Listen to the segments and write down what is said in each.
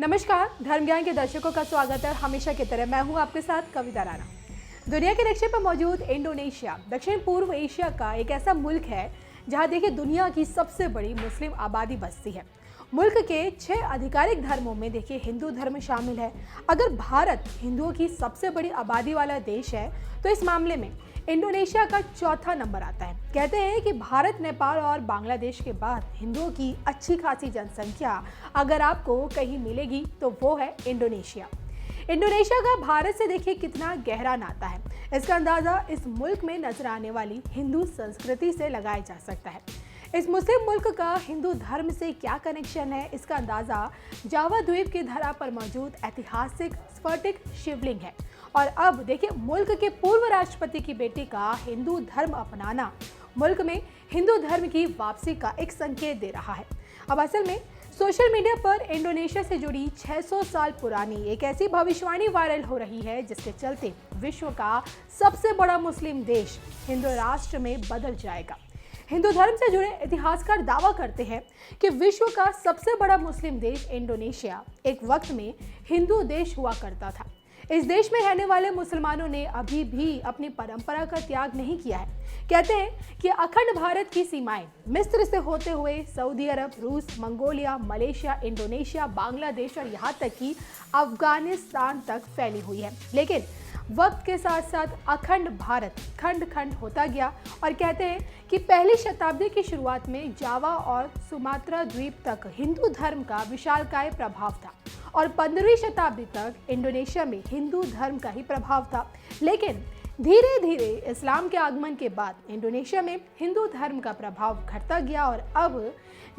नमस्कार, धर्म ज्ञान के दर्शकों का स्वागत है। हमेशा की तरह मैं हूं आपके साथ कविता राणा। दुनिया के नक्शे पर मौजूद इंडोनेशिया दक्षिण पूर्व एशिया का एक ऐसा मुल्क है जहां देखिए दुनिया की सबसे बड़ी मुस्लिम आबादी बसती है। मुल्क के 6 आधिकारिक धर्मों में देखिए हिंदू धर्म शामिल है। अगर भारत हिंदुओं की सबसे बड़ी आबादी वाला देश है तो इस मामले में इंडोनेशिया का चौथा नंबर आता है। कहते हैं कि भारत, नेपाल और बांग्लादेश के बाद हिंदुओं की अच्छी खासी जनसंख्या अगर आपको कहीं मिलेगी तो वो है इंडोनेशिया। इंडोनेशिया का भारत से देखिए कितना गहरा नाता है। इसका अंदाजा इस मुल्क में नजर आने वाली हिंदू संस्कृति से लगाया जा सकता है। इस मुस्लिम मुल्क का हिंदू धर्म से क्या कनेक्शन है, इसका अंदाजा जावा द्वीप की धरा पर मौजूद ऐतिहासिक स्फटिक शिवलिंग है। और अब देखिए मुल्क के पूर्व राष्ट्रपति की बेटी का हिंदू धर्म अपनाना मुल्क में हिंदू धर्म की वापसी का एक संकेत दे रहा है। अब असल में सोशल मीडिया पर इंडोनेशिया से जुड़ी 600 साल पुरानी एक ऐसी भविष्यवाणी वायरल हो रही है जिसके चलते विश्व का सबसे बड़ा मुस्लिम देश हिंदू राष्ट्र में बदल जाएगा। हिंदू धर्म से जुड़े इतिहासकार दावा करते हैं कि विश्व का सबसे बड़ा मुस्लिम देश इंडोनेशिया एक वक्त में हिंदू देश हुआ करता था। इस देश में रहने वाले मुसलमानों ने अभी भी अपनी परंपरा का त्याग नहीं किया है। कहते हैं कि अखंड भारत की सीमाएं मिस्र से होते हुए सऊदी अरब, रूस, मंगोलिया, मलेशिया, इंडोनेशिया, बांग्लादेश और यहाँ तक कि अफगानिस्तान तक फैली हुई है। लेकिन वक्त के साथ साथ अखंड भारत खंड खंड होता गया और कहते हैं कि पहली शताब्दी की शुरुआत में जावा और सुमात्रा द्वीप तक हिंदू धर्म का विशालकाय प्रभाव था और 15वीं शताब्दी तक इंडोनेशिया में हिंदू धर्म का ही प्रभाव था। लेकिन धीरे धीरे इस्लाम के आगमन के बाद इंडोनेशिया में हिंदू धर्म का प्रभाव घटता गया और अब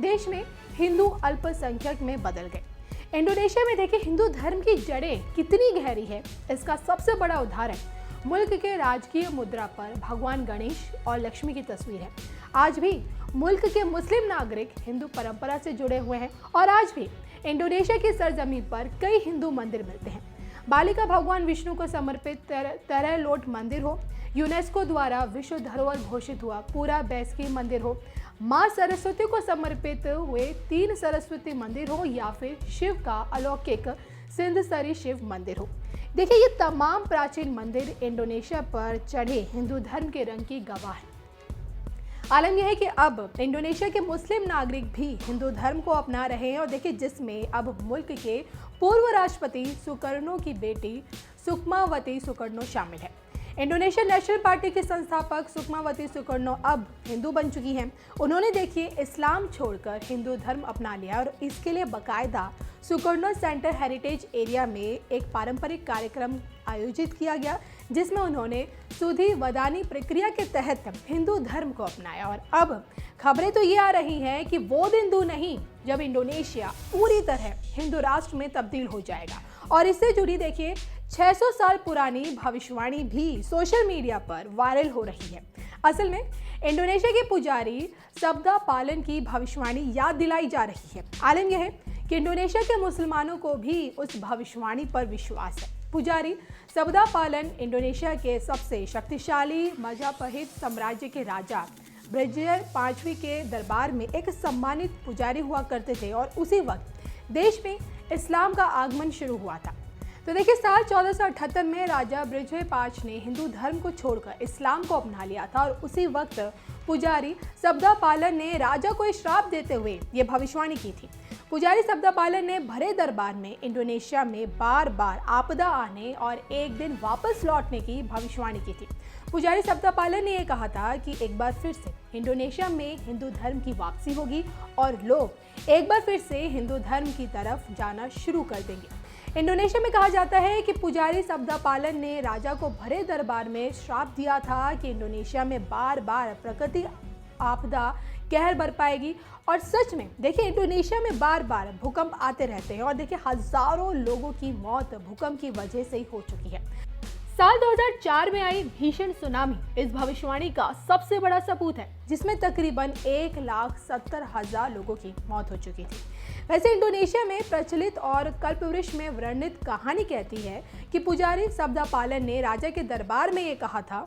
देश में हिंदू अल्पसंख्यक में बदल गए। इंडोनेशिया में देखिए हिंदू धर्म की जड़ें कितनी गहरी है, इसका सबसे बड़ा उदाहरण मुल्क के राजकीय मुद्रा पर भगवान गणेश और लक्ष्मी की तस्वीर है। आज भी मुल्क के मुस्लिम नागरिक हिंदू परंपरा से जुड़े हुए हैं और आज भी इंडोनेशिया की सरजमीन पर कई हिंदू मंदिर मिलते हैं। बाली का भगवान विष्णु को समर्पित तेरलोट मंदिर हो, यूनेस्को द्वारा विश्व धरोहर घोषित हुआ पूरा बैसकी मंदिर हो, माँ सरस्वती को समर्पित हुए 3 सरस्वती मंदिर हो या फिर शिव का अलौकिक सिंधसरी शिव मंदिर हो। देखिए ये तमाम प्राचीन मंदिर इंडोनेशिया पर चढ़े हिंदू धर्म के रंग की गवाह है। आलम यह है कि अब इंडोनेशिया के मुस्लिम नागरिक भी हिंदू धर्म को अपना रहे हैं और देखिए जिसमें अब मुल्क के पूर्व राष्ट्रपति सुकर्नो की बेटी सुकमावती सुकर्नो शामिल है। इंडोनेशियन नेशनल पार्टी के संस्थापक सुकमावती सुकर्नो अब हिंदू बन चुकी हैं। उन्होंने देखिए इस्लाम छोड़कर हिंदू धर्म अपना लिया और इसके लिए बाकायदा सुकर्नो सेंटर हेरिटेज एरिया में एक पारंपरिक कार्यक्रम आयोजित किया गया जिसमें उन्होंने सुधी वदानी प्रक्रिया के तहत हिंदू धर्म को अपनाया। और अब खबरें तो ये आ रही हैं कि वो दिन दूर नहीं जब इंडोनेशिया पूरी तरह हिंदू राष्ट्र में तब्दील हो जाएगा। और इससे जुड़ी देखिए 600 साल पुरानी भविष्यवाणी भी सोशल मीडिया पर वायरल हो रही है। असल में इंडोनेशिया के पुजारी सबदा पालन की भविष्यवाणी याद दिलाई जा रही है। आलम यह है कि इंडोनेशिया के मुसलमानों को भी उस भविष्यवाणी पर विश्वास है। पुजारी सबदा पालन इंडोनेशिया के सबसे शक्तिशाली मजहबहित साम्राज्य के राजा ब्रजर पांचवी के दरबार में एक सम्मानित पुजारी हुआ करते थे और उसी वक्त देश में इस्लाम का आगमन शुरू हुआ था। तो देखिए साल 1478 में राजा ब्रजय पांच ने हिंदू धर्म को छोड़कर इस्लाम को अपना लिया था और उसी वक्त पुजारी सबदा पालन ने राजा को श्राप देते हुए ये भविष्यवाणी की थी। पुजारी सबदा पालन ने भरे दरबार में इंडोनेशिया में बार बार आपदा आने और एक दिन वापस लौटने की भविष्यवाणी की थी। पुजारी सबदा पालन ने यह कहा था कि एक बार फिर से इंडोनेशिया में हिंदू धर्म की वापसी होगी और लोग एक बार फिर से हिंदू धर्म की तरफ जाना शुरू कर देंगे। इंडोनेशिया में कहा जाता है कि पुजारी सबदा पालन ने राजा को भरे दरबार में श्राप दिया था कि इंडोनेशिया में बार बार प्रकृति आपदा कहर बरपाएगी। और सच में देखिए इंडोनेशिया में बार बार भूकंप आते रहते हैं और देखिए हजारों लोगों की मौत भूकंप की वजह से ही हो चुकी है। साल 2004 में आई भीषण सुनामी इस भविष्यवाणी का सबसे बड़ा सबूत है जिसमें तकरीबन 1,70,000 लोगों की मौत हो चुकी थी। वैसे इंडोनेशिया में प्रचलित और कल्पवृक्ष में वर्णित कहानी कहती है कि पुजारी सबदा पालन ने राजा के दरबार में ये कहा था,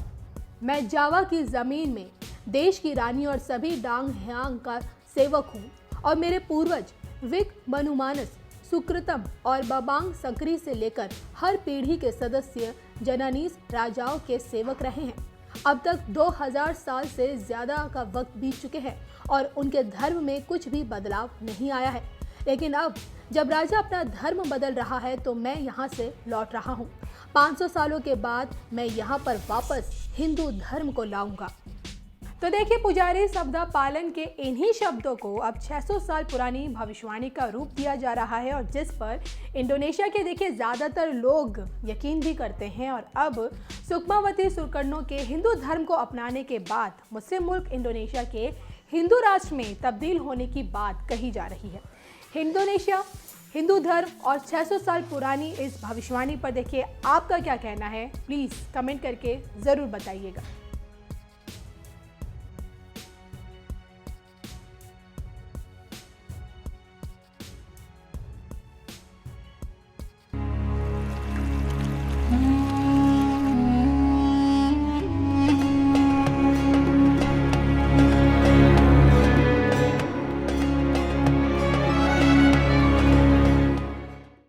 मैं जावा की जमीन में देश की रानी और सभी डांग ह्यांग का सेवक हूँ और मेरे पूर्वज विक मनुमानस सुकृतम और बबांग सक्री से लेकर हर पीढ़ी के सदस्य जनानीस राजाओं के सेवक रहे हैं। अब तक 2000 साल से ज्यादा का वक्त बीत चुके हैं और उनके धर्म में कुछ भी बदलाव नहीं आया है। लेकिन अब जब राजा अपना धर्म बदल रहा है तो मैं यहाँ से लौट रहा हूँ। 500 सालों के बाद मैं यहाँ पर वापस हिंदू धर्म को लाऊंगा। तो देखिए, पुजारी शब्द पालन के इन्हीं शब्दों को अब 600 साल पुरानी भविष्यवाणी का रूप दिया जा रहा है, और जिस पर इंडोनेशिया के देखिए ज़्यादातर लोग यकीन भी करते हैं। और अब सुकमावती सुकर्णो के हिंदू धर्म को अपनाने के बाद मुस्लिम मुल्क इंडोनेशिया के हिंदू राष्ट्र में तब्दील होने की बात कही जा रही है। इंडोनेशिया, हिंदू धर्म और 600 साल पुरानी इस भविष्यवाणी पर देखिए आपका क्या कहना है, प्लीज़ कमेंट करके ज़रूर बताइएगा।